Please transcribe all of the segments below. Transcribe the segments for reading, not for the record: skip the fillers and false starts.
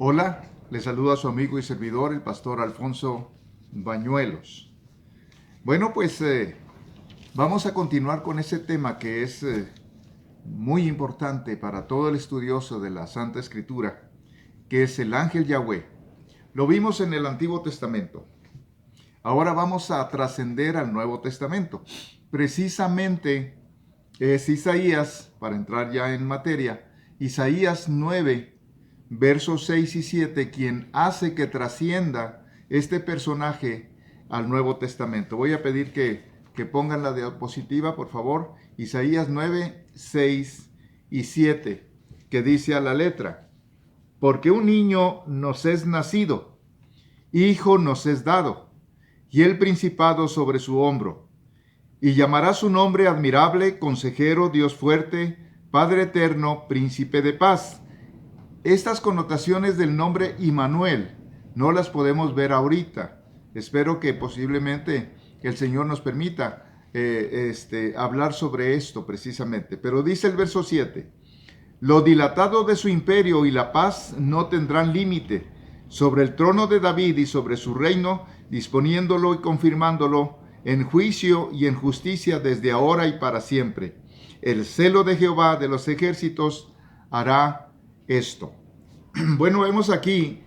Hola, le saluda a su amigo y servidor, el pastor Alfonso Bañuelos. Bueno, pues vamos a continuar con ese tema que es muy importante para todo el estudioso de la Santa Escritura, que es el ángel Yahweh. Lo vimos en el Antiguo Testamento. Ahora vamos a trascender al Nuevo Testamento. Precisamente es Isaías, para entrar ya en materia, Isaías 9, versos 6 y 7, quien hace que trascienda este personaje al Nuevo Testamento. Voy a pedir que pongan la diapositiva, por favor. Isaías 9, 6 y 7, que dice a la letra: porque un niño nos es nacido, hijo nos es dado, y el principado sobre su hombro. Y llamará su nombre admirable, consejero, Dios fuerte, Padre eterno, príncipe de paz. Estas connotaciones del nombre Immanuel no las podemos ver ahorita. Espero que posiblemente el Señor nos permita hablar sobre esto precisamente. Pero dice el verso 7: lo dilatado de su imperio y la paz no tendrán límite sobre el trono de David y sobre su reino, disponiéndolo y confirmándolo en juicio y en justicia desde ahora y para siempre. El celo de Jehová de los ejércitos hará esto. Bueno, vemos aquí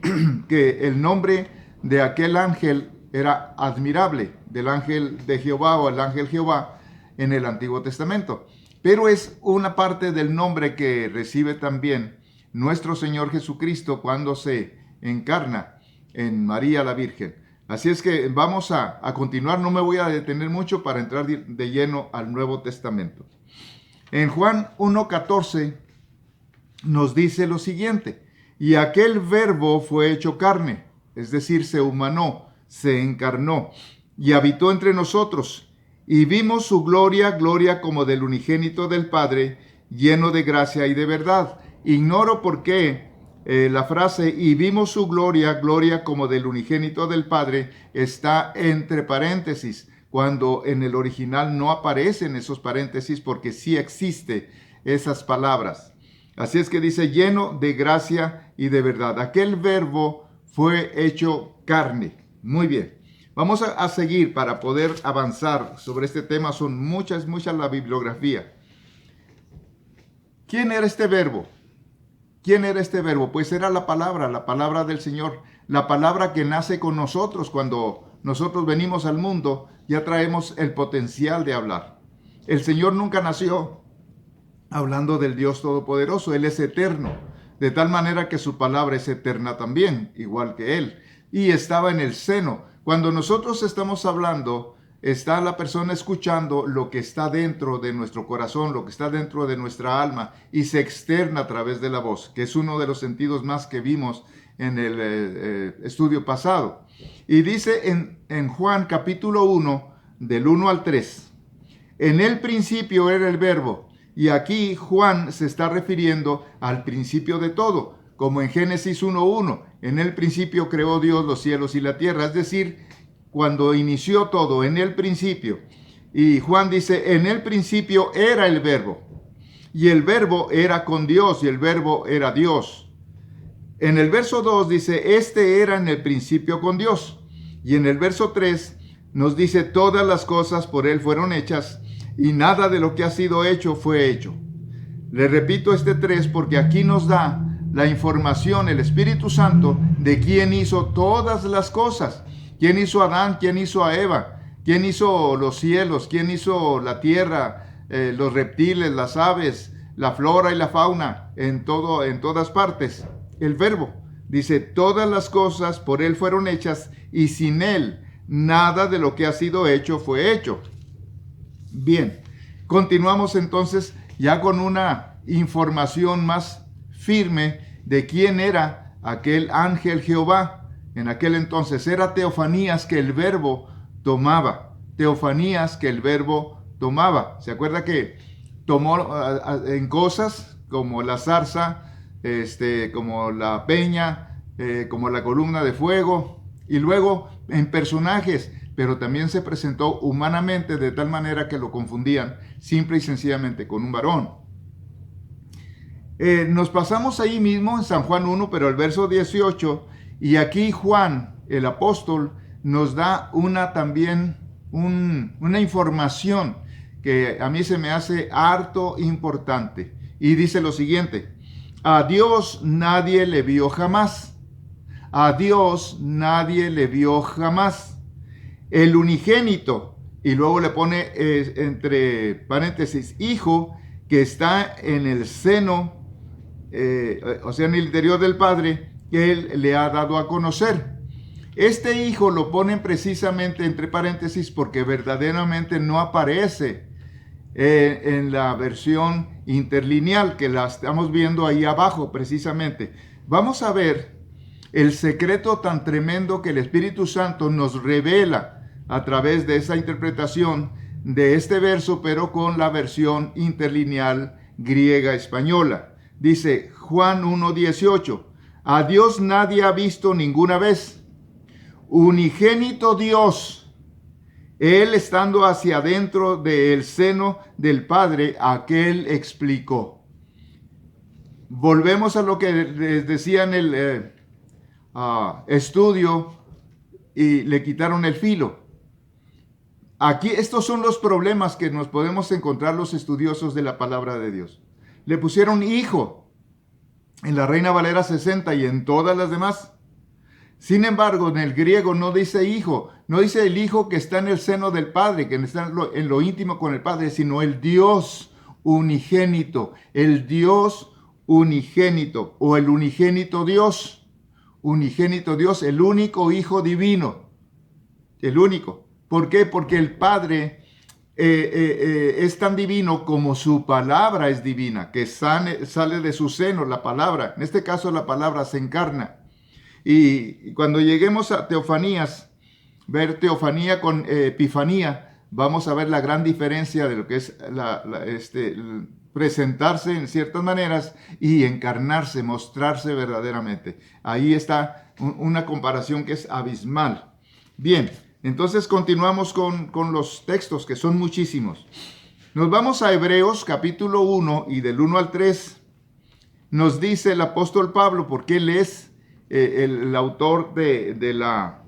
que el nombre de aquel ángel era admirable, del ángel de Jehová o el ángel Jehová en el Antiguo Testamento. Pero es una parte del nombre que recibe también nuestro Señor Jesucristo cuando se encarna en María la Virgen. Así es que vamos a continuar, no me voy a detener mucho para entrar de lleno al Nuevo Testamento. En Juan 1:14 nos dice lo siguiente: y aquel verbo fue hecho carne, es decir, se humanó, se encarnó y habitó entre nosotros, y vimos su gloria, gloria como del unigénito del Padre, lleno de gracia y de verdad. Ignoro por qué la frase "y vimos su gloria, gloria como del unigénito del Padre" está entre paréntesis, cuando en el original no aparecen esos paréntesis, porque sí existe esas palabras. Así es que dice lleno de gracia y de verdad. Aquel verbo fue hecho carne. Muy bien. Vamos a seguir para poder avanzar sobre este tema. Son muchas la bibliografía. ¿Quién era este verbo? ¿Quién era este verbo? Pues era la palabra del Señor, la palabra que nace con nosotros. Cuando nosotros venimos al mundo, ya traemos el potencial de hablar. El Señor nunca nació hablando del Dios Todopoderoso. Él es eterno, de tal manera que su palabra es eterna también, igual que Él. Y estaba en el seno. Cuando nosotros estamos hablando, está la persona escuchando lo que está dentro de nuestro corazón, lo que está dentro de nuestra alma, y se externa a través de la voz, que es uno de los sentidos más que vimos en el estudio pasado. Y dice en Juan capítulo 1, del 1 al 3, en el principio era el verbo. Y aquí Juan se está refiriendo al principio de todo, como en Génesis 1:1. En el principio creó Dios los cielos y la tierra, es decir, cuando inició todo, en el principio. Y Juan dice, en el principio era el verbo, y el verbo era con Dios, y el verbo era Dios. En el verso 2 dice, este era en el principio con Dios. Y en el verso 3 nos dice, todas las cosas por Él fueron hechas, y nada de lo que ha sido hecho fue hecho. Le repito este 3 porque aquí nos da la información, el Espíritu Santo, de quién hizo todas las cosas. ¿Quién hizo a Adán? ¿Quién hizo a Eva? ¿Quién hizo los cielos? ¿Quién hizo la tierra, los reptiles, las aves, la flora y la fauna, en todas partes? El verbo. Dice, todas las cosas por Él fueron hechas, y sin Él nada de lo que ha sido hecho fue hecho. Bien, continuamos entonces ya con una información más firme de quién era aquel ángel Jehová. En aquel entonces era teofanías que el verbo tomaba. Teofanías que el verbo tomaba. ¿Se acuerda que tomó en cosas como la zarza, como la peña, como la columna de fuego, y luego en personajes, pero también se presentó humanamente de tal manera que lo confundían simple y sencillamente con un varón. Nos pasamos ahí mismo en San Juan 1, pero el verso 18, y aquí Juan, el apóstol, nos da una información que a mí se me hace harto importante. Y dice lo siguiente: a Dios nadie le vio jamás. A Dios nadie le vio jamás. El unigénito, y luego le pone entre paréntesis, hijo, que está en el seno, o sea, en el interior del Padre, que Él le ha dado a conocer. Este hijo lo ponen precisamente entre paréntesis porque verdaderamente no aparece en la versión interlineal, que la estamos viendo ahí abajo precisamente. Vamos a ver el secreto tan tremendo que el Espíritu Santo nos revela a través de esa interpretación de este verso, pero con la versión interlineal griega española. Dice Juan 1:18: a Dios nadie ha visto ninguna vez. Unigénito Dios, Él estando hacia adentro del seno del Padre, aquel explicó. Volvemos a lo que les decía en el estudio y le quitaron el filo. Aquí estos son los problemas que nos podemos encontrar los estudiosos de la palabra de Dios. Le pusieron hijo en la Reina Valera 60 y en todas las demás. Sin embargo, en el griego no dice hijo, no dice el hijo que está en el seno del Padre, que está en lo íntimo con el Padre, sino el Dios unigénito, el Dios unigénito o el unigénito Dios, el único Hijo divino, el único. ¿Por qué? Porque el Padre es tan divino como su palabra es divina, que sale de su seno la palabra. En este caso la palabra se encarna. Y cuando lleguemos a Teofanías, ver Teofanía con Epifanía, vamos a ver la gran diferencia de lo que es presentarse en ciertas maneras y encarnarse, mostrarse verdaderamente. Ahí está una comparación que es abismal. Bien, entonces continuamos con los textos, que son muchísimos. Nos vamos a Hebreos capítulo 1 y del 1 al 3. Nos dice el apóstol Pablo, porque él es el autor de la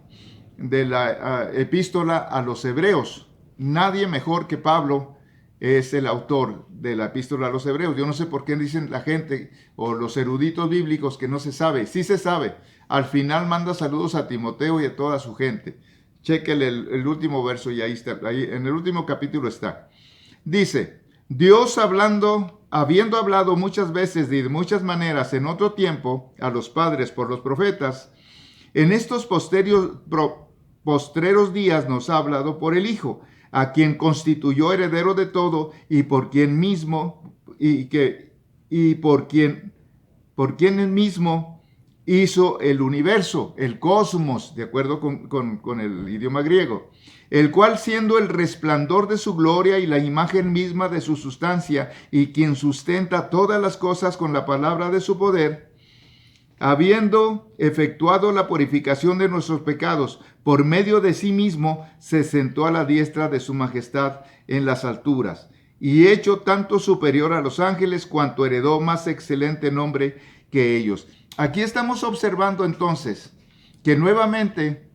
epístola a los hebreos. Nadie mejor que Pablo es el autor de la epístola a los hebreos. Yo no sé por qué dicen la gente o los eruditos bíblicos que no se sabe. Sí se sabe. Al final manda saludos a Timoteo y a toda su gente. Chequen el último verso y ahí está. Ahí, en el último capítulo está. Dice: Dios habiendo hablado muchas veces y de muchas maneras en otro tiempo a los padres por los profetas, en estos postreros días nos ha hablado por el Hijo, a quien constituyó heredero de todo y por quien mismo por quien él mismo hizo el universo, el cosmos, de acuerdo con el idioma griego, el cual, siendo el resplandor de su gloria y la imagen misma de su sustancia, y quien sustenta todas las cosas con la palabra de su poder, habiendo efectuado la purificación de nuestros pecados, por medio de sí mismo, se sentó a la diestra de su majestad en las alturas, y hecho tanto superior a los ángeles, cuanto heredó más excelente nombre que ellos. Aquí estamos observando entonces que nuevamente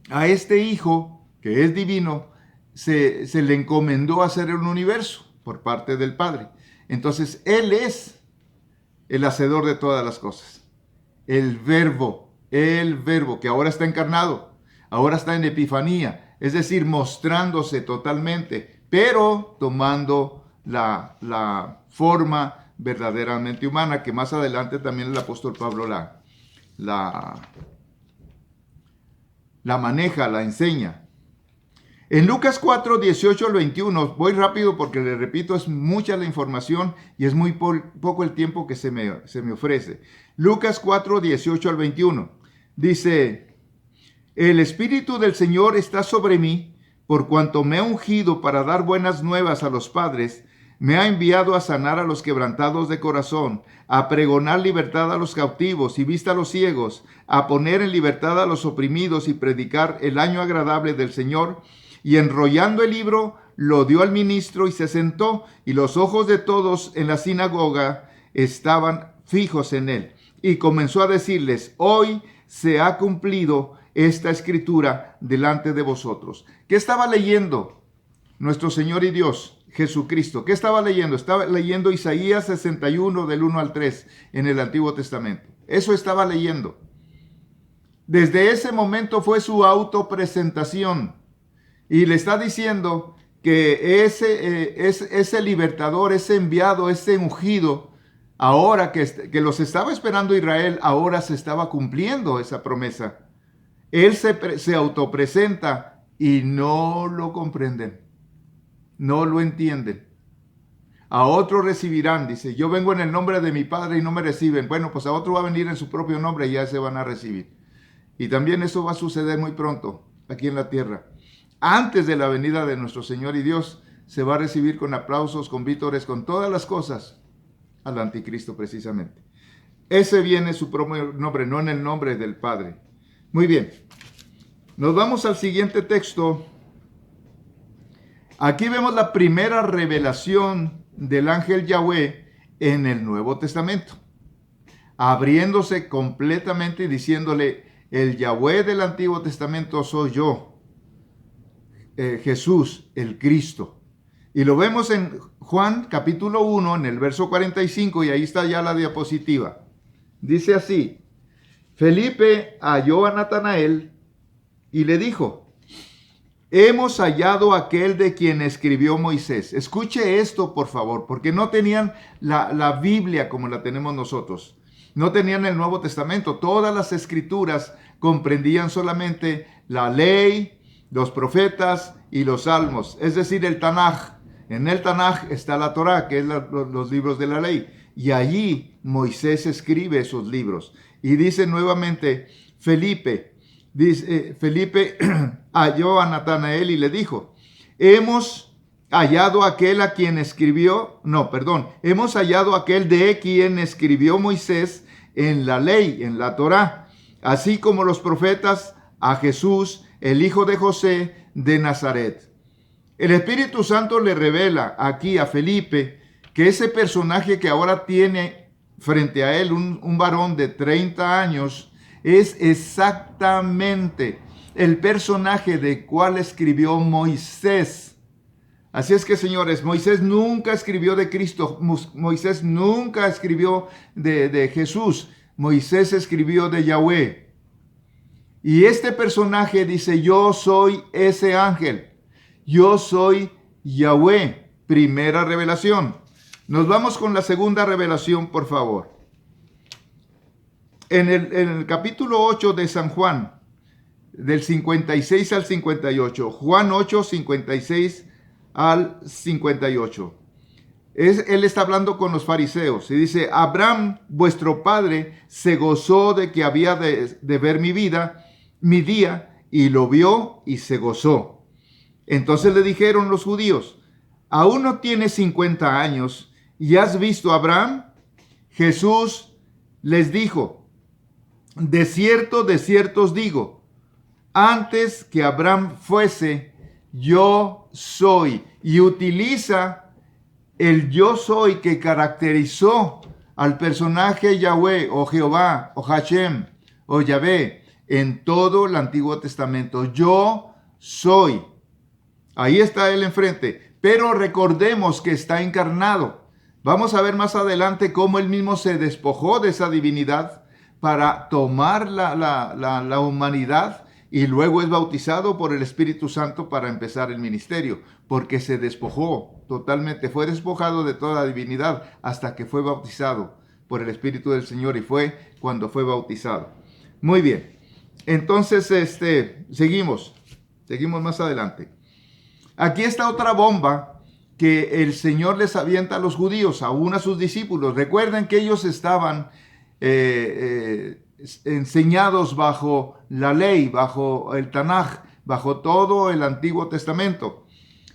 a este Hijo, que es divino, se le encomendó hacer el universo por parte del Padre. Entonces, Él es el hacedor de todas las cosas. El verbo que ahora está encarnado, ahora está en Epifanía, es decir, mostrándose totalmente, pero tomando la forma verdaderamente humana, que más adelante también el apóstol Pablo la maneja, la enseña. En Lucas 4, 18 al 21, voy rápido porque le repito, es mucha la información y es muy poco el tiempo que se me ofrece. Lucas 4, 18 al 21, dice: el Espíritu del Señor está sobre mí, por cuanto me ha ungido para dar buenas nuevas a los padres, me ha enviado a sanar a los quebrantados de corazón, a pregonar libertad a los cautivos y vista a los ciegos, a poner en libertad a los oprimidos y predicar el año agradable del Señor. Y enrollando el libro, lo dio al ministro y se sentó, y los ojos de todos en la sinagoga estaban fijos en él. Y comenzó a decirles: hoy se ha cumplido esta escritura delante de vosotros. ¿Qué estaba leyendo nuestro Señor y Dios Jesucristo? ¿Qué estaba leyendo? Estaba leyendo Isaías 61 del 1 al 3 en el Antiguo Testamento. Eso estaba leyendo. Desde ese momento fue su autopresentación. Y le está diciendo que ese libertador, ese enviado, ese ungido, ahora que los estaba esperando Israel, ahora se estaba cumpliendo esa promesa. Él se autopresenta y no lo comprenden, no lo entienden. A otros recibirán, dice: yo vengo en el nombre de mi Padre y no me reciben. Bueno, pues a otro va a venir en su propio nombre y ya se van a recibir. Y también eso va a suceder muy pronto aquí en la tierra. Antes de la venida de nuestro Señor y Dios, se va a recibir con aplausos, con vítores, con todas las cosas al anticristo precisamente. Ese viene su propio nombre, no en el nombre del Padre. Muy bien, nos vamos al siguiente texto. Aquí vemos la primera revelación del ángel Yahweh en el Nuevo Testamento, abriéndose completamente y diciéndole: el Yahweh del Antiguo Testamento soy yo, Jesús, el Cristo. Y lo vemos en Juan capítulo 1, en el verso 45, y ahí está ya la diapositiva. Dice así: Felipe halló a Natanael y le dijo: hemos hallado a aquel de quien escribió Moisés. Escuche esto, por favor, porque no tenían la Biblia como la tenemos nosotros. No tenían el Nuevo Testamento. Todas las escrituras comprendían solamente la ley, los profetas y los salmos, es decir, el Tanaj. En el Tanaj está la Torá, que es los libros de la ley. Y allí Moisés escribe esos libros. Y dice nuevamente Felipe halló a Natanael y le dijo: hemos hallado aquel a quien hemos hallado aquel de quien escribió Moisés en la ley, en la Torá, así como los profetas, a Jesús, el hijo de José de Nazaret. El Espíritu Santo le revela aquí a Felipe que ese personaje que ahora tiene frente a él, un varón de 30 años, es exactamente el personaje de cual escribió Moisés. Así es que, señores, Moisés nunca escribió de Cristo, Moisés nunca escribió de Jesús, Moisés escribió de Yahweh. Y este personaje dice: yo soy ese ángel, yo soy Yahweh. Primera revelación. Nos vamos con la segunda revelación, por favor. En el capítulo 8 de San Juan, del 56 al 58, Juan 8, 56 al 58. Él está hablando con los fariseos y dice: Abraham, vuestro padre, se gozó de que había de ver mi día, y lo vio y se gozó. Entonces le dijeron los judíos: ¿aún no tienes 50 años y has visto a Abraham? Jesús les dijo: de cierto os digo, antes que Abraham fuese, yo soy. Y utiliza el yo soy que caracterizó al personaje Yahweh o Jehová o Hashem o Yahvé en todo el Antiguo Testamento. Yo soy. Ahí está él enfrente. Pero recordemos que está encarnado. Vamos a ver más adelante cómo él mismo se despojó de esa divinidad para tomar la humanidad, y luego es bautizado por el Espíritu Santo para empezar el ministerio, porque se despojó totalmente, fue despojado de toda divinidad hasta que fue bautizado por el Espíritu del Señor, y fue cuando fue bautizado. Muy bien, entonces seguimos más adelante. Aquí está otra bomba que el Señor les avienta a los judíos, aún a sus discípulos. Recuerden que ellos estaban enseñados bajo la ley, bajo el Tanaj, bajo todo el Antiguo Testamento.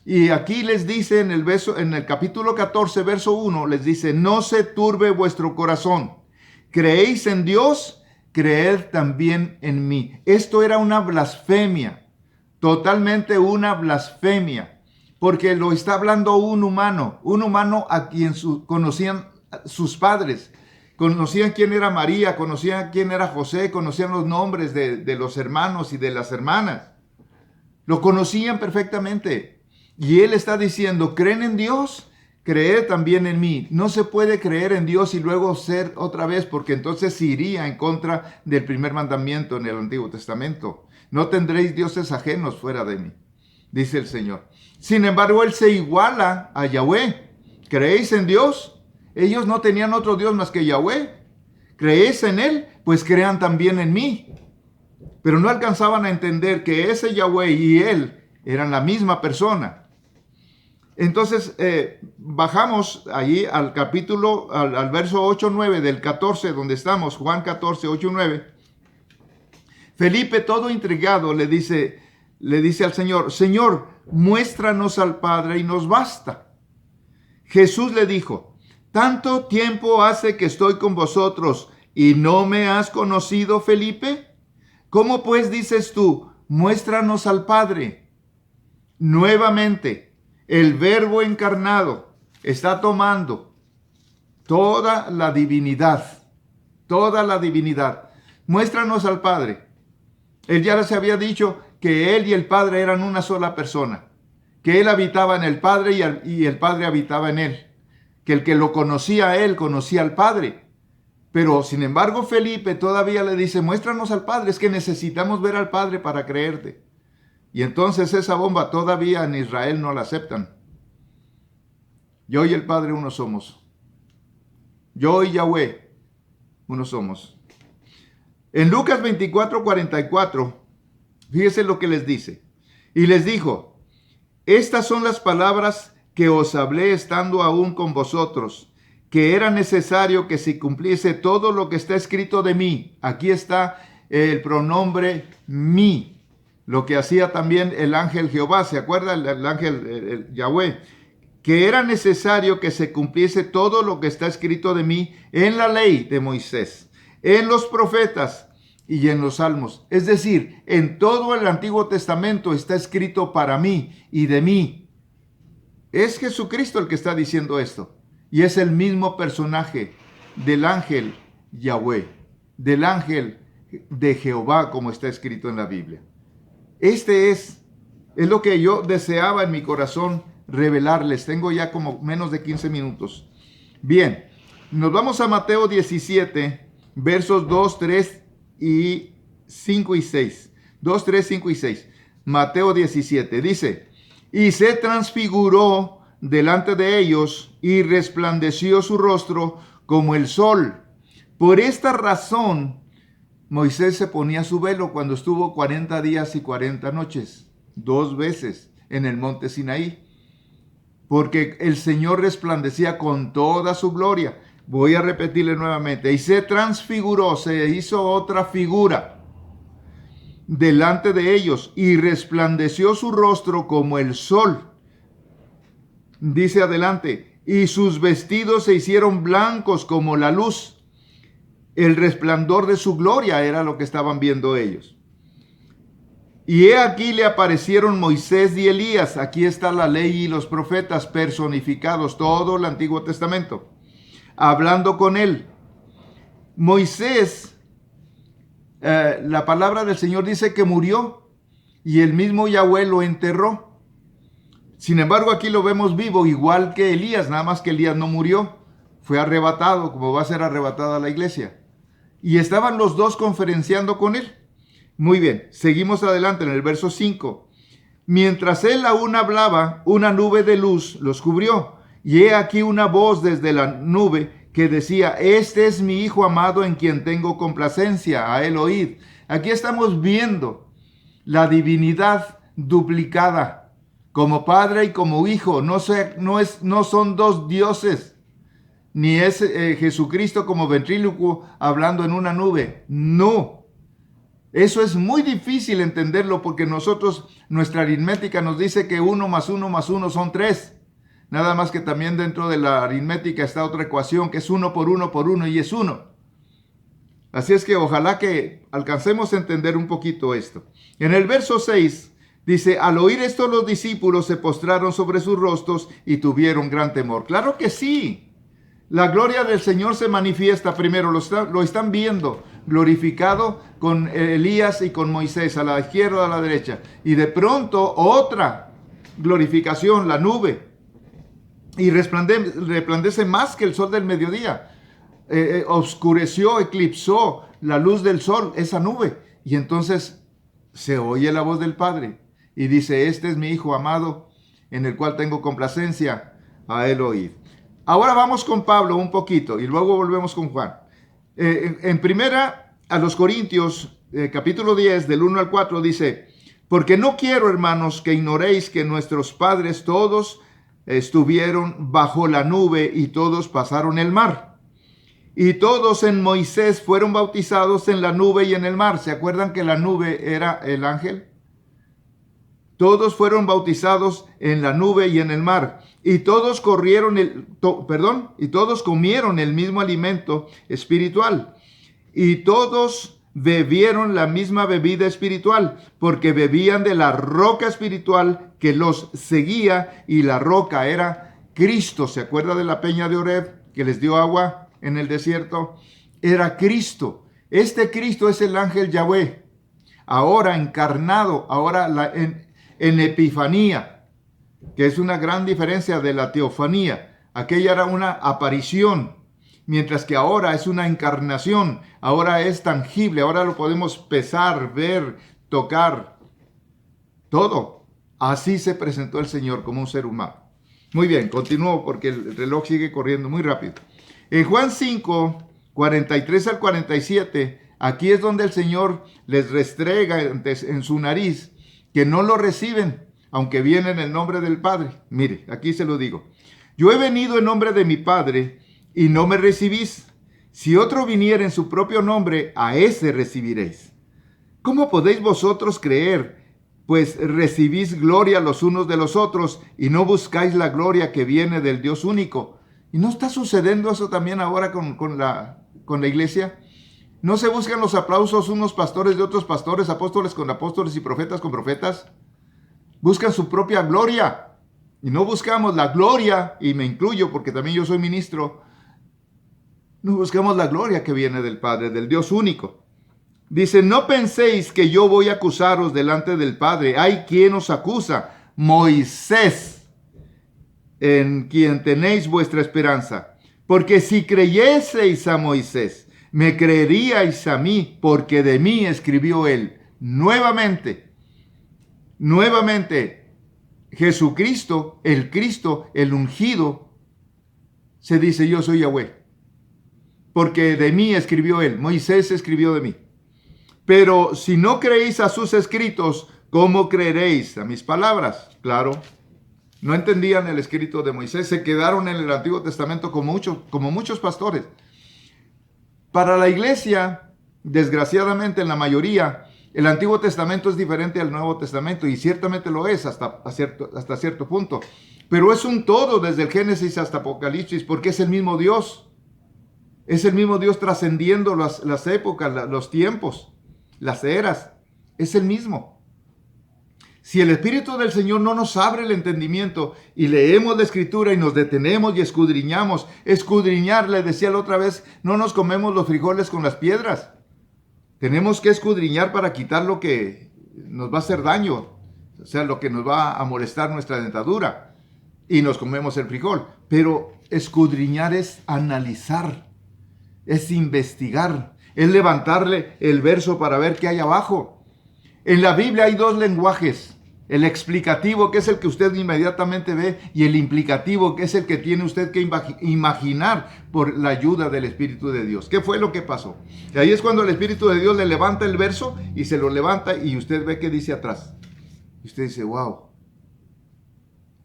Y aquí les dice en el capítulo 14, verso 1, les dice: no se turbe vuestro corazón. ¿Creéis en Dios? Creed también en mí. Esto era una blasfemia, totalmente una blasfemia, porque lo está hablando un humano a quien conocían sus padres. Conocían quién era María, conocían quién era José, conocían los nombres de los hermanos y de las hermanas. Lo conocían perfectamente. Y él está diciendo, ¿creen en Dios? Creed también en mí. No se puede creer en Dios y luego ser otra vez, porque entonces se iría en contra del primer mandamiento en el Antiguo Testamento. No tendréis dioses ajenos fuera de mí, dice el Señor. Sin embargo, él se iguala a Yahweh. ¿Creéis en Dios? Ellos no tenían otro Dios más que Yahweh. ¿Creéis en él? Pues crean también en mí. Pero no alcanzaban a entender que ese Yahweh y él eran la misma persona. Entonces, bajamos allí al capítulo, al verso 8-9 del 14, donde estamos, Juan 14, 8-9. Felipe, todo intrigado, le dice al Señor, Señor, muéstranos al Padre y nos basta. Jesús le dijo, ¿tanto tiempo hace que estoy con vosotros y no me has conocido, Felipe? ¿Cómo pues dices tú, muéstranos al Padre? Nuevamente, el Verbo encarnado está tomando toda la divinidad, toda la divinidad. Muéstranos al Padre. Él ya les había dicho que él y el Padre eran una sola persona, que él habitaba en el Padre y el Padre habitaba en él, que el que lo conocía a él conocía al Padre. Pero sin embargo Felipe todavía le dice, muéstranos al Padre, es que necesitamos ver al Padre para creerte. Y entonces esa bomba todavía en Israel no la aceptan. Yo y el Padre uno somos. Yo y Yahweh uno somos. En Lucas 24:44, fíjese lo que les dice. Y les dijo, estas son las palabras que os hablé estando aún con vosotros, que era necesario que se cumpliese todo lo que está escrito de mí. Aquí está el pronombre mí. Lo que hacía también el ángel Jehová, ¿se acuerda? El ángel el Yahweh, que era necesario que se cumpliese todo lo que está escrito de mí en la ley de Moisés, en los profetas y en los salmos. Es decir, en todo el Antiguo Testamento está escrito para mí y de mí. Es Jesucristo el que está diciendo esto. Y es el mismo personaje del ángel Yahweh, del ángel de Jehová, como está escrito en la Biblia. Este es lo que yo deseaba en mi corazón revelarles. Tengo ya como menos de 15 minutos. Bien, nos vamos a Mateo 17, versos 2, 3 y 5 y 6. 2, 3, 5 y 6. Mateo 17 dice, y se transfiguró delante de ellos y resplandeció su rostro como el sol. Por esta razón Moisés se ponía su velo cuando estuvo 40 días y 40 noches, 2 veces en el monte Sinaí, porque el Señor resplandecía con toda su gloria. Voy a repetirle nuevamente, y se transfiguró, se hizo otra figura delante de ellos y resplandeció su rostro como el sol. Dice adelante, y sus vestidos se hicieron blancos como la luz. El resplandor de su gloria era lo que estaban viendo ellos. Y he aquí le aparecieron Moisés y Elías. Aquí está la ley y los profetas personificados, todo el Antiguo Testamento, hablando con él. Moisés, la palabra del Señor dice que murió y el mismo Yahweh lo enterró. Sin embargo, aquí lo vemos vivo, igual que Elías, nada más que Elías no murió, fue arrebatado, como va a ser arrebatada la iglesia. Y estaban los dos conferenciando con él. Muy bien, seguimos adelante en el verso 5. Mientras él aún hablaba, una nube de luz los cubrió. Y he aquí una voz desde la nube que decía, este es mi Hijo amado en quien tengo complacencia, a él oíd. Aquí estamos viendo la divinidad duplicada, como Padre y como Hijo. No son dos dioses. Ni es Jesucristo como ventrílocuo hablando en una nube. No. Eso es muy difícil entenderlo porque nuestra aritmética nos dice que 1 más 1 más 1 son 3. Nada más que también dentro de la aritmética está otra ecuación que es 1 por 1 por 1 y es 1. Así es que ojalá que alcancemos a entender un poquito esto. En el verso 6 dice, al oír esto los discípulos se postraron sobre sus rostros y tuvieron gran temor. Claro que sí. La gloria del Señor se manifiesta primero, lo están viendo glorificado con Elías y con Moisés, a la izquierda o a la derecha. Y de pronto otra glorificación, la nube, y resplandece más que el sol del mediodía. Oscureció, eclipsó la luz del sol, esa nube. Y entonces se oye la voz del Padre y dice: este es mi Hijo amado, en el cual tengo complacencia, a él oíd. Ahora vamos con Pablo un poquito y luego volvemos con Juan. En primera a los Corintios, capítulo 10, del 1 al 4, dice: porque no quiero, hermanos, que ignoréis que nuestros padres todos estuvieron bajo la nube y todos pasaron el mar. Y todos en Moisés fueron bautizados en la nube y en el mar. ¿Se acuerdan que la nube era el ángel? Todos fueron bautizados en la nube y en el mar. Y todos y todos comieron el mismo alimento espiritual. Y todos bebieron la misma bebida espiritual, porque bebían de la roca espiritual que los seguía, y la roca era Cristo. ¿Se acuerda de la peña de Oreb que les dio agua en el desierto? Era Cristo. Este Cristo es el ángel Yahweh, ahora encarnado, ahora en Epifanía, que es una gran diferencia de la teofanía. Aquella era una aparición, mientras que ahora es una encarnación, ahora es tangible, ahora lo podemos pesar, ver, tocar, todo. Así se presentó el Señor como un ser humano. Muy bien, continúo porque el reloj sigue corriendo muy rápido. En Juan 5, 43 al 47, aquí es donde el Señor les restrega en su nariz que no lo reciben, aunque viene en el nombre del Padre. Mire, aquí se lo digo: yo he venido en nombre de mi Padre y no me recibís. Si otro viniera en su propio nombre, a ese recibiréis. ¿Cómo podéis vosotros creer? Pues recibís gloria los unos de los otros y no buscáis la gloria que viene del Dios único. ¿Y no está sucediendo eso también ahora con la iglesia? ¿No se buscan los aplausos unos pastores de otros pastores, apóstoles con apóstoles y profetas con profetas? Buscan su propia gloria y no buscamos la gloria, y me incluyo porque también yo soy ministro. No buscamos la gloria que viene del Padre, del Dios único. Dice: no penséis que yo voy a acusaros delante del Padre. Hay quien os acusa, Moisés, en quien tenéis vuestra esperanza. Porque si creyeseis a Moisés, me creeríais a mí, porque de mí escribió él. Nuevamente, Jesucristo, el ungido, se dice: yo soy Yahweh, porque de mí escribió él. Moisés escribió de mí. Pero si no creéis a sus escritos, ¿cómo creeréis a mis palabras? Claro, no entendían el escrito de Moisés, se quedaron en el Antiguo Testamento como muchos pastores. Para la iglesia, desgraciadamente en la mayoría, el Antiguo Testamento es diferente al Nuevo Testamento, y ciertamente lo es hasta cierto punto. Pero es un todo desde el Génesis hasta Apocalipsis, porque es el mismo Dios. Es el mismo Dios trascendiendo las épocas, los tiempos, las eras. Es el mismo. Si el Espíritu del Señor no nos abre el entendimiento y leemos la Escritura y nos detenemos y escudriñamos, escudriñar, le decía la otra vez, no nos comemos los frijoles con las piedras. Tenemos que escudriñar para quitar lo que nos va a hacer daño, o sea, lo que nos va a molestar nuestra dentadura, y nos comemos el frijol. Pero escudriñar es analizar, es investigar, es levantarle el verso para ver qué hay abajo. En la Biblia hay dos lenguajes: el explicativo, que es el que usted inmediatamente ve, y el implicativo, que es el que tiene usted que imaginar por la ayuda del Espíritu de Dios. ¿Qué fue lo que pasó? Y ahí es cuando el Espíritu de Dios le levanta el verso y se lo levanta, y usted ve qué dice atrás. Y usted dice: wow,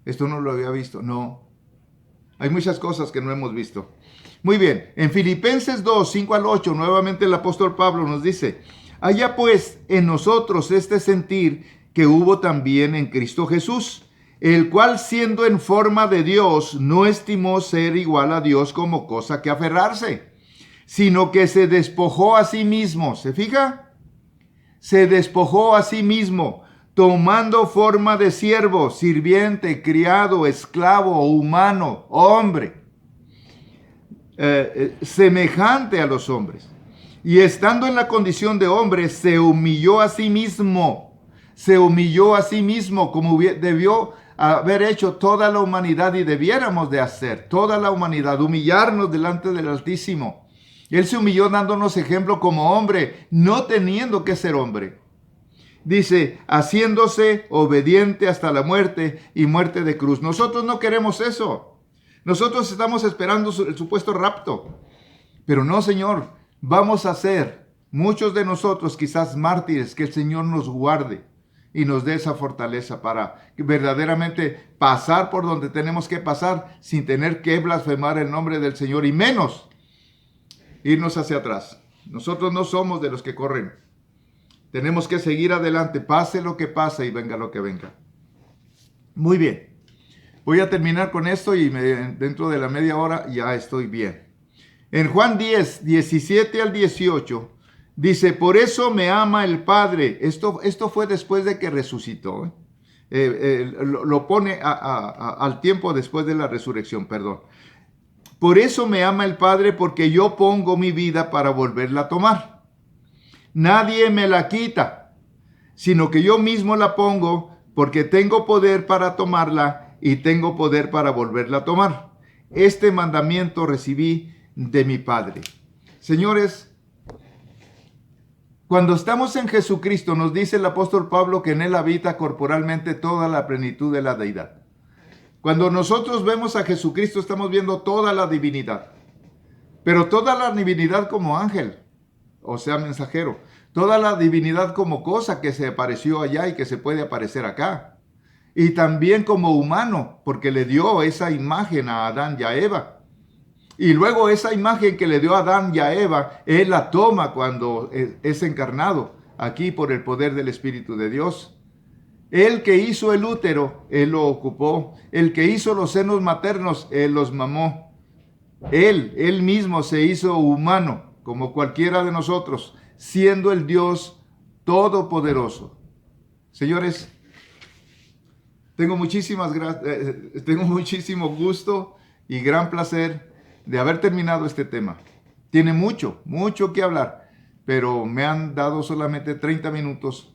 esto no lo había visto. No, hay muchas cosas que no hemos visto. Muy bien, en Filipenses 2, 5 al 8, nuevamente el apóstol Pablo nos dice: haya pues en nosotros este sentir que hubo también en Cristo Jesús, el cual, siendo en forma de Dios, no estimó ser igual a Dios como cosa que aferrarse, sino que se despojó a sí mismo. ¿Se fija? Se despojó a sí mismo, tomando forma de siervo, sirviente, criado, esclavo, humano, hombre. semejante a los hombres. Y estando en la condición de hombre, se humilló a sí mismo. Se humilló a sí mismo como debió haber hecho toda la humanidad y debiéramos de hacer. Toda la humanidad, humillarnos delante del Altísimo. Él se humilló dándonos ejemplo como hombre, no teniendo que ser hombre. Dice, haciéndose obediente hasta la muerte y muerte de cruz. Nosotros no queremos eso. Nosotros estamos esperando el supuesto rapto. Pero no, Señor, vamos a ser muchos de nosotros quizás mártires, que el Señor nos guarde y nos dé esa fortaleza para verdaderamente pasar por donde tenemos que pasar sin tener que blasfemar el nombre del Señor y menos irnos hacia atrás. Nosotros no somos de los que corren. Tenemos que seguir adelante, pase lo que pase y venga lo que venga. Muy bien. Voy a terminar con esto y dentro de la media hora ya estoy bien. En Juan 10, 17 al 18, dice, por eso me ama el Padre. Esto fue después de que resucitó. Lo pone al tiempo después de la resurrección, perdón. Por eso me ama el Padre, porque yo pongo mi vida para volverla a tomar. Nadie me la quita, sino que yo mismo la pongo, porque tengo poder para tomarla y tengo poder para volverla a tomar. Este mandamiento recibí de mi Padre. Señores, cuando estamos en Jesucristo, nos dice el apóstol Pablo que en Él habita corporalmente toda la plenitud de la deidad. Cuando nosotros vemos a Jesucristo, estamos viendo toda la divinidad, pero toda la divinidad como ángel, o sea, mensajero, toda la divinidad como cosa que se apareció allá y que se puede aparecer acá, y también como humano, porque le dio esa imagen a Adán y a Eva. Y luego esa imagen que le dio a Adán y a Eva, Él la toma cuando es encarnado, aquí por el poder del Espíritu de Dios. El que hizo el útero, Él lo ocupó. El que hizo los senos maternos, Él los mamó. Él mismo se hizo humano, como cualquiera de nosotros, siendo el Dios todopoderoso. Señores, tengo muchísimo gusto y gran placer de haber terminado este tema. Tiene mucho que hablar, pero me han dado solamente 30 minutos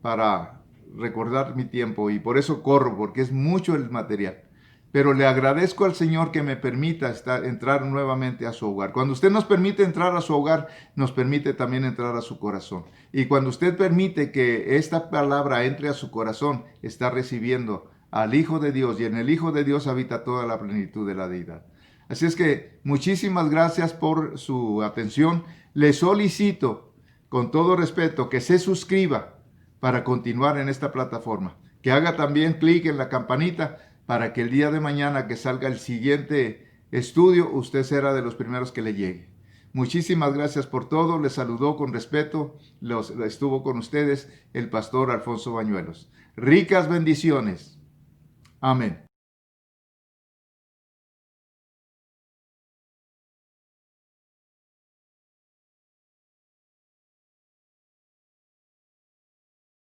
para recordar mi tiempo y por eso corro, porque es mucho el material. Pero le agradezco al Señor que me permita entrar nuevamente a su hogar. Cuando usted nos permite entrar a su hogar, nos permite también entrar a su corazón. Y cuando usted permite que esta palabra entre a su corazón, está recibiendo al Hijo de Dios, y en el Hijo de Dios habita toda la plenitud de la deidad. Así es que muchísimas gracias por su atención. Le solicito con todo respeto que se suscriba para continuar en esta plataforma. Que haga también clic en la campanita para que el día de mañana que salga el siguiente estudio, usted será de los primeros que le llegue. Muchísimas gracias por todo. Les saludó con respeto. Estuvo con ustedes el pastor Alfonso Bañuelos. Ricas bendiciones. Amén.